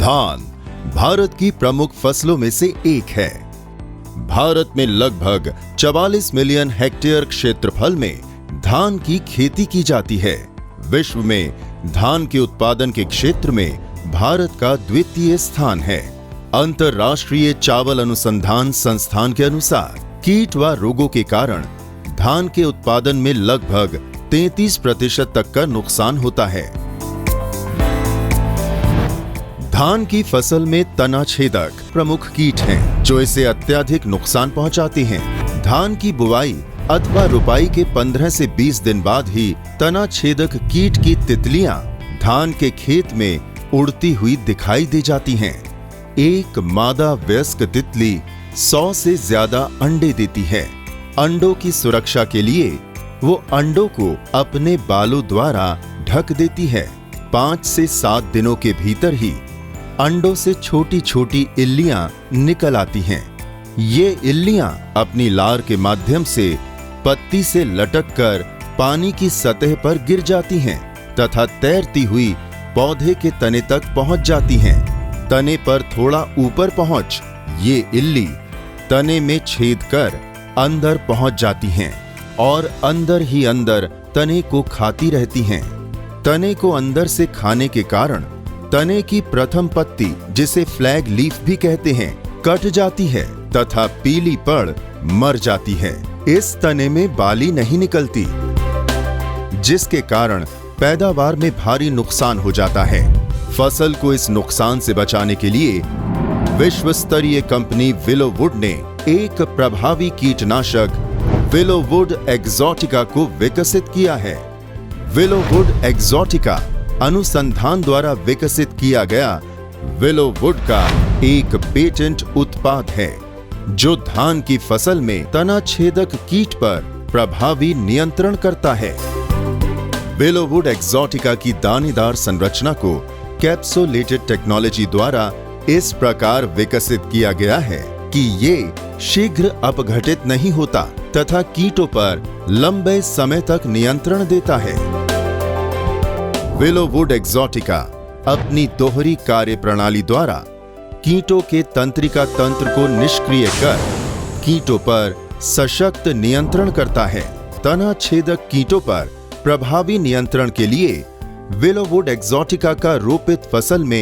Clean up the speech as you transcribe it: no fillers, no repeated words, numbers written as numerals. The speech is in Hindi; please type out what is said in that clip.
धान भारत की प्रमुख फसलों में से एक है। भारत में लगभग 44 मिलियन हेक्टेयर क्षेत्रफल में धान की खेती की जाती है। विश्व में धान के उत्पादन के क्षेत्र में भारत का द्वितीय स्थान है। अंतर्राष्ट्रीय चावल अनुसंधान संस्थान के अनुसार कीट व रोगों के कारण धान के उत्पादन में लगभग 33% तक का नुकसान होता है। धान की फसल में तना छेदक प्रमुख कीट हैं, जो इसे अत्यधिक नुकसान पहुंचाते हैं। धान की बुवाई अथवा रुपाई के 15 से 20 दिन बाद ही तना छेदक कीट की तितलियां धान के खेत में उड़ती हुई दिखाई दे जाती हैं। एक मादा वयस्क तितली 100 से ज्यादा अंडे देती है। अंडों की सुरक्षा के लिए वो अंडों को अपने बालों द्वारा ढक देती है। 5 से 7 दिनों के भीतर ही अंडों से छोटी छोटी इल्लियां निकल आती हैं। ये इल्लियां अपनी लार के माध्यम से पत्ती से लटककर पानी की सतह पर गिर जाती हैं तथा तैरती हुई पौधे के तने तक पहुंच जाती हैं। तने पर थोड़ा ऊपर पहुंच ये इल्ली तने में छेद कर अंदर पहुंच जाती हैं और अंदर ही अंदर तने को खाती रहती हैं। तने को अंदर से खाने के कारण तने की प्रथम पत्ती, जिसे फ्लैग लीफ भी कहते हैं, कट जाती है तथा पीली पड़ मर जाती है। इस तने में बाली नहीं निकलती, जिसके कारण पैदावार में भारी नुकसान हो जाता है। फसल को इस नुकसान से बचाने के लिए विश्व स्तरीय कंपनी विलोवुड ने एक प्रभावी कीटनाशक विलोवुड एक्सोटिका को विकसित किया है। विलोवुड एक्सोटिका अनुसंधान द्वारा विकसित किया गया विलोवुड का एक पेटेंट उत्पाद है, जो धान की फसल में तना छेदक कीट पर प्रभावी नियंत्रण करता है। विलोवुड एक्सोटिका की दानेदार संरचना को कैप्सुलेटेड टेक्नोलॉजी द्वारा इस प्रकार विकसित किया गया है कि ये शीघ्र अपघटित नहीं होता तथा कीटों पर लंबे समय तक नियंत्रण देता है। विलोवुड एक्सोटिका अपनी दोहरी कार्य प्रणाली द्वारा कीटों के तंत्रिका तंत्र को निष्क्रिय कर कीटों पर सशक्त नियंत्रण करता है। तना छेदक कीटों पर प्रभावी नियंत्रण के लिए विलोवुड एक्सोटिका का रोपित फसल में